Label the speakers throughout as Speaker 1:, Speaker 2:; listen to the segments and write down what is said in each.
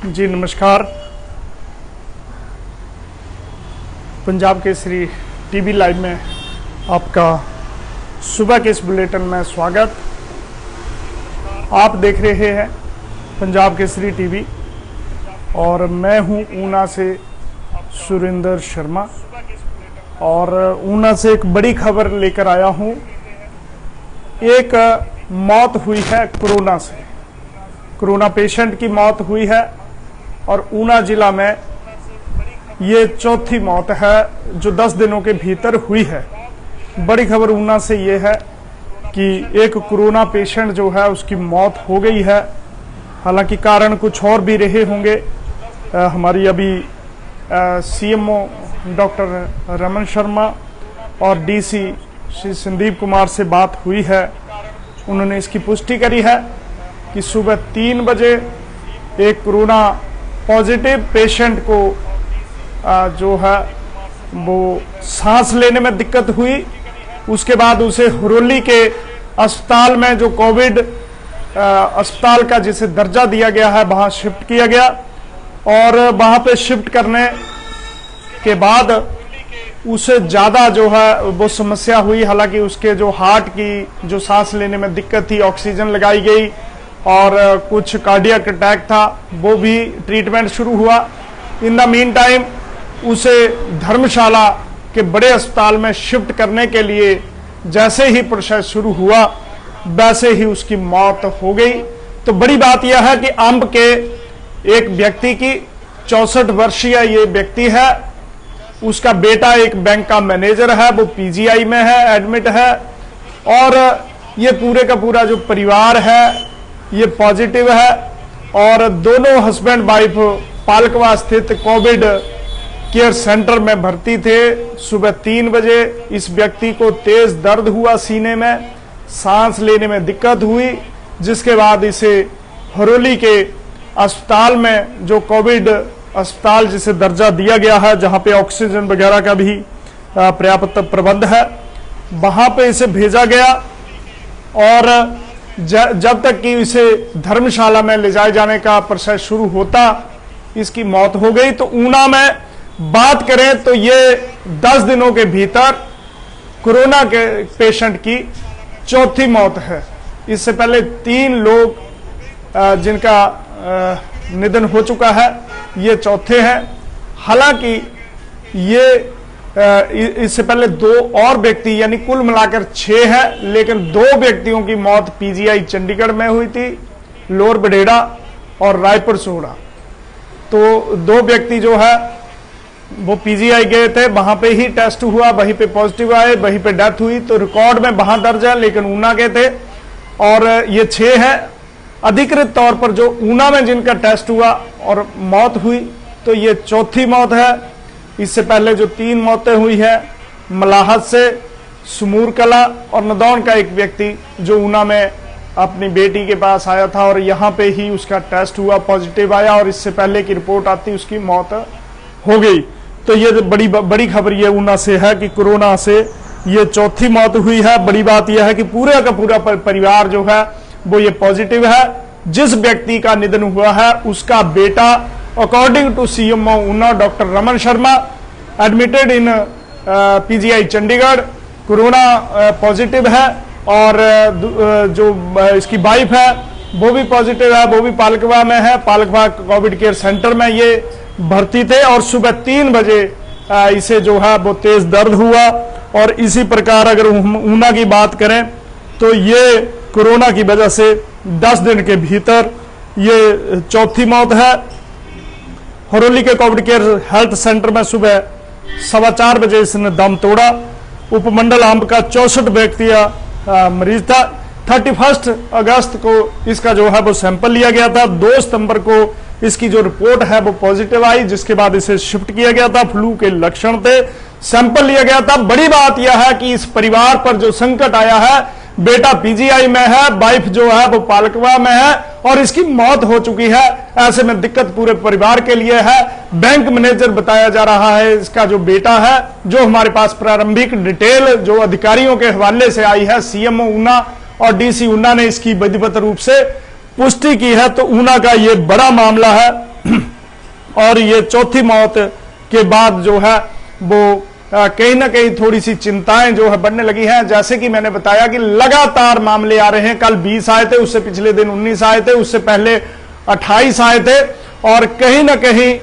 Speaker 1: जी नमस्कार। Punjab Kesari TV live में आपका सुबह के इस बुलेटिन में स्वागत। आप देख रहे हैं पंजाब केसरी टीवी और मैं हूं ऊना से सुरेंद्र शर्मा और ऊना से एक बड़ी खबर लेकर आया हूं। एक मौत हुई है कोरोना से, कोरोना पेशेंट की मौत हुई है और ऊना जिला में ये चौथी मौत है जो 10 दिनों के भीतर हुई है। बड़ी खबर ऊना से ये है कि एक कोरोना पेशेंट जो है उसकी मौत हो गई है। हालांकि कारण कुछ और भी रहे होंगे। हमारी अभी सीएमओ डॉक्टर रमन शर्मा और डीसी श्री संदीप कुमार से बात हुई है। उन्होंने इसकी पुष्टि करी है कि सुबह 3 बजे एक कोरोना पॉजिटिव पेशेंट को जो है वो सांस लेने में दिक्कत हुई। उसके बाद उसे हरोली के अस्पताल में जो कोविड अस्पताल का जिसे दर्जा दिया गया है वहां शिफ्ट किया गया और वहां पे शिफ्ट करने के बाद उसे ज्यादा जो है वो समस्या हुई। हालांकि उसके जो हार्ट की जो सांस लेने में दिक्कत थी, ऑक्सीजन लगाई गई और कुछ कार्डियक अटैक था, वो भी ट्रीटमेंट शुरू हुआ। इन द मीन टाइम उसे धर्मशाला के बड़े अस्पताल में शिफ्ट करने के लिए जैसे ही प्रोसेस शुरू हुआ वैसे ही उसकी मौत हो गई। तो बड़ी बात यह है कि अंब के एक व्यक्ति की 64 वर्षीय ये व्यक्ति है, उसका बेटा एक बैंक का मैनेजर है, वो पीजीआई में है, एडमिट है और ये पूरे का पूरा जो परिवार है ये पॉजिटिव है और दोनों हस्बैंड वाइफ पालकवा स्थित कोविड केयर सेंटर में भर्ती थे। सुबह 3 बजे इस व्यक्ति को तेज दर्द हुआ सीने में, सांस लेने में दिक्कत हुई, जिसके बाद इसे हरोली के अस्पताल में जो कोविड अस्पताल जिसे दर्जा दिया गया है, जहां पे ऑक्सीजन वगैरह का भी पर्याप्त प्रबंध है, वहां पे इसे भेजा गया और जब तक कि इसे धर्मशाला में ले जाए जाने का प्रोसेस शुरू होता इसकी मौत हो गई। तो ऊना में बात करें तो ये 10 दिनों के भीतर कोरोना के पेशेंट की चौथी मौत है। इससे पहले 3 लोग जिनका निधन हो चुका है, ये चौथे हैं। हालांकि ये इससे पहले 2 और व्यक्ति यानी कुल मिलाकर 6 है, लेकिन 2 व्यक्तियों की मौत पीजीआई चंडीगढ़ में हुई थी, लोअर बडेड़ा और रायपुर सोड़ा। तो 2 व्यक्ति जो है वो पीजीआई गए थे, वहां पे ही टेस्ट हुआ, वहीं पे पॉजिटिव आए, वहीं पे डेथ हुई। तो रिकॉर्ड में वहां दर्ज है, लेकिन ऊना गए थे और ये 6 है। अधिकृत तौर पर जो ऊना में जिनका टेस्ट हुआ और मौत हुई तो ये चौथी मौत है। इससे पहले जो 3 मौतें हुई है, मलाहत से, सुमूर कला और नदौन का एक व्यक्ति जो ऊना में अपनी बेटी के पास आया था और यहाँ पे ही उसका टेस्ट हुआ, पॉजिटिव आया और इससे पहले की रिपोर्ट आती उसकी मौत हो गई। तो ये बड़ी खबर ये ऊना से है कि कोरोना से ये चौथी मौत हुई है। बड़ी बात यह है कि पूरे का पूरा परिवार जो है वो ये पॉजिटिव है। जिस व्यक्ति का निधन हुआ है उसका बेटा according to CMO Una doctor Raman Sharma admitted in PGI Chandigarh, corona positive है और जो इसकी वाइफ है वो भी पॉजिटिव है, वो भी पालकवा में है, पालकवा कोविड केयर सेंटर में ये भर्ती थे और सुबह 3 बजे इसे जो है वो तेज दर्द हुआ। और इसी प्रकार अगर ऊना की बात करें तो ये कोरोना की वजह से 10 दिन के भीतर ये चौथी मौत है। हरोली के कोविड केयर हेल्थ सेंटर में सुबह 4:15 बजे इसने दम तोड़ा। उपमंडल अंब का 64 व्यक्ति मरीज था। 31 अगस्त को इसका जो है वो सैंपल लिया गया था। 2 सितंबर को इसकी जो रिपोर्ट है वो पॉजिटिव आई, जिसके बाद इसे शिफ्ट किया गया था। फ्लू के लक्षण थे, सैंपल लिया गया था। बड़ी बात यह है कि इस परिवार पर जो संकट आया है, बेटा पीजीआई में है, वाइफ जो है वो पालकवा में है और इसकी मौत हो चुकी है। ऐसे में दिक्कत पूरे परिवार के लिए है। बैंक मैनेजर बताया जा रहा है इसका जो बेटा है, जो हमारे पास प्रारंभिक डिटेल जो अधिकारियों के हवाले से आई है, सीएमओ ऊना और डीसी ऊना ने इसकी विधिवत रूप से पुष्टि की है। तो ऊना का ये बड़ा मामला है और ये चौथी मौत के बाद जो है वो कहीं ना कहीं थोड़ी सी चिंताएं जो है बढ़ने लगी हैं। जैसे कि मैंने बताया कि लगातार मामले आ रहे हैं, कल 20 आए थे, उससे पिछले दिन 19 आए थे, उससे पहले 28 आए थे, और कहीं ना कहीं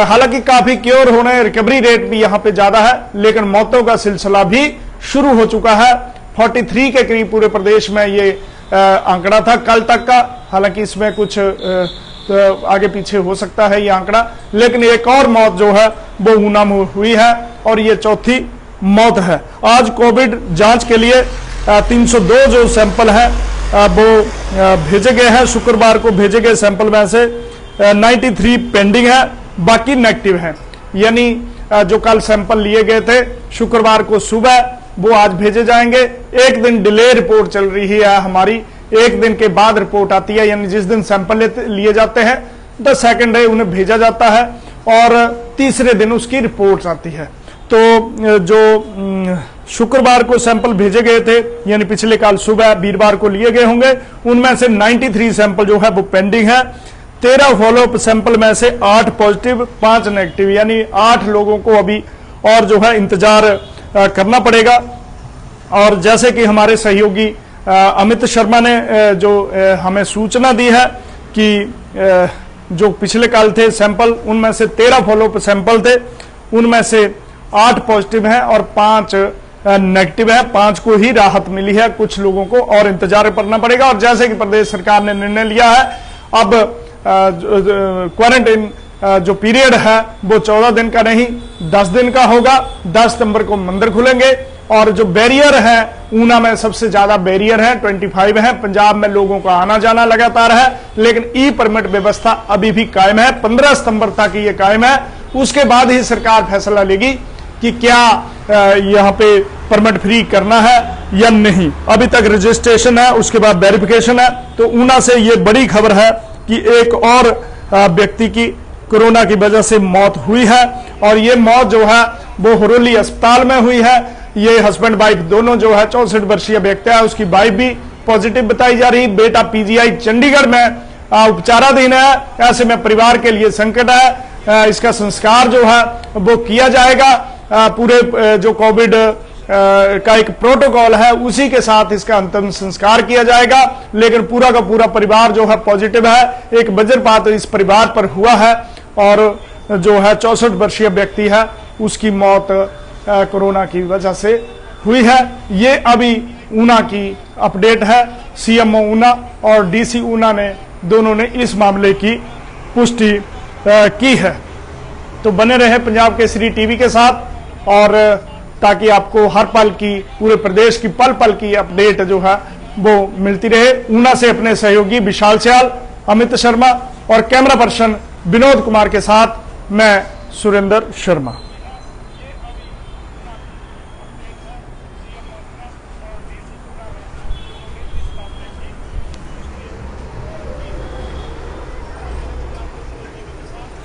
Speaker 1: हालांकि काफी क्योर होने, रिकवरी रेट भी यहां पे ज्यादा है, लेकिन मौतों का सिलसिला भी शुरू हो चुका है। 43 के करीब पूरे प्रदेश में ये आंकड़ा था कल तक का। हालांकि इसमें कुछ आगे पीछे हो सकता है ये आंकड़ा, लेकिन एक और मौत जो है वो ऊना में हुई है और ये चौथी मौत है। आज कोविड जांच के लिए 302 जो सैंपल है वो भेजे गए हैं। शुक्रवार को भेजे गए सैंपल में से 93 पेंडिंग है, बाकी नेगेटिव है। यानी जो कल सैंपल लिए गए थे शुक्रवार को सुबह, वो आज भेजे जाएंगे। एक दिन डिले रिपोर्ट चल रही है हमारी, एक दिन के बाद रिपोर्ट आती है, यानी जिस दिन सैंपल लिए जाते हैं द सेकंड डे उन्हें भेजा जाता है और तीसरे दिन उसकी रिपोर्ट आती है। तो जो शुक्रवार को सैंपल भेजे गए थे, यानी पिछले कल सुबह वीरवार को लिए गए होंगे, उनमें से 93 सैंपल जो है वो पेंडिंग है। 13 फॉलोअप सैंपल में से 8 पॉजिटिव 5 नेगेटिव, यानी 8 लोगों को अभी और जो है इंतजार करना पड़ेगा। और जैसे कि हमारे सहयोगी अमित शर्मा ने जो हमें सूचना दी है कि जो पिछले कल थे सैंपल, उनमें से 13 फॉलोअप सैंपल थे, उनमें से 8 पॉजिटिव हैं और 5 नेगेटिव है। 5 को ही राहत मिली है, कुछ लोगों को और इंतजार करना पड़ेगा। और जैसे कि प्रदेश सरकार ने निर्णय लिया है, अब क्वारंटाइन जो पीरियड है वो 14 दिन का नहीं 10 दिन का होगा। 10 सितंबर को मंदिर खुलेंगे और जो बैरियर है, ऊना में सबसे ज्यादा बैरियर है, 25 है। पंजाब में लोगों का आना जाना लगातार है, लेकिन ई परमिट व्यवस्था अभी भी कायम है। 15 सितंबर तक ये कायम है, उसके बाद ही सरकार फैसला लेगी कि क्या यहाँ पे परमिट फ्री करना है या नहीं। अभी तक रजिस्ट्रेशन है, उसके बाद वेरिफिकेशन है। तो ऊना से ये बड़ी खबर है कि एक और व्यक्ति की कोरोना की वजह से मौत हुई है, और ये मौत जो है वो हुरोली अस्पताल में हुई है। ये हस्बैंड वाइफ दोनों जो है, 64 वर्षीय व्यक्ति है, उसकी वाइफ भी पॉजिटिव बताई जा रही। बेटा पीजीआई चंडीगढ़ में उपचाराधीन है। ऐसे में परिवार के लिए संकट है। इसका संस्कार जो है वो किया जाएगा, पूरे जो कोविड का एक प्रोटोकॉल है उसी के साथ इसका अंतिम संस्कार किया जाएगा। लेकिन पूरा का पूरा परिवार जो है पॉजिटिव है। एक वज्रपात इस परिवार पर हुआ है और जो है 64 वर्षीय व्यक्ति है, उसकी मौत कोरोना की वजह से हुई है। ये अभी ऊना की अपडेट है। सीएमओ ऊना और डीसी ऊना ने दोनों ने इस मामले की पुष्टि की है। तो बने रहे पंजाब केसरी टीवी के साथ, और ताकि आपको हर पल की, पूरे प्रदेश की पल पल की अपडेट जो है वो मिलती रहे। ऊना से अपने सहयोगी विशाल सियाल, अमित शर्मा और कैमरा पर्सन विनोद कुमार के साथ मैं सुरेंद्र शर्मा।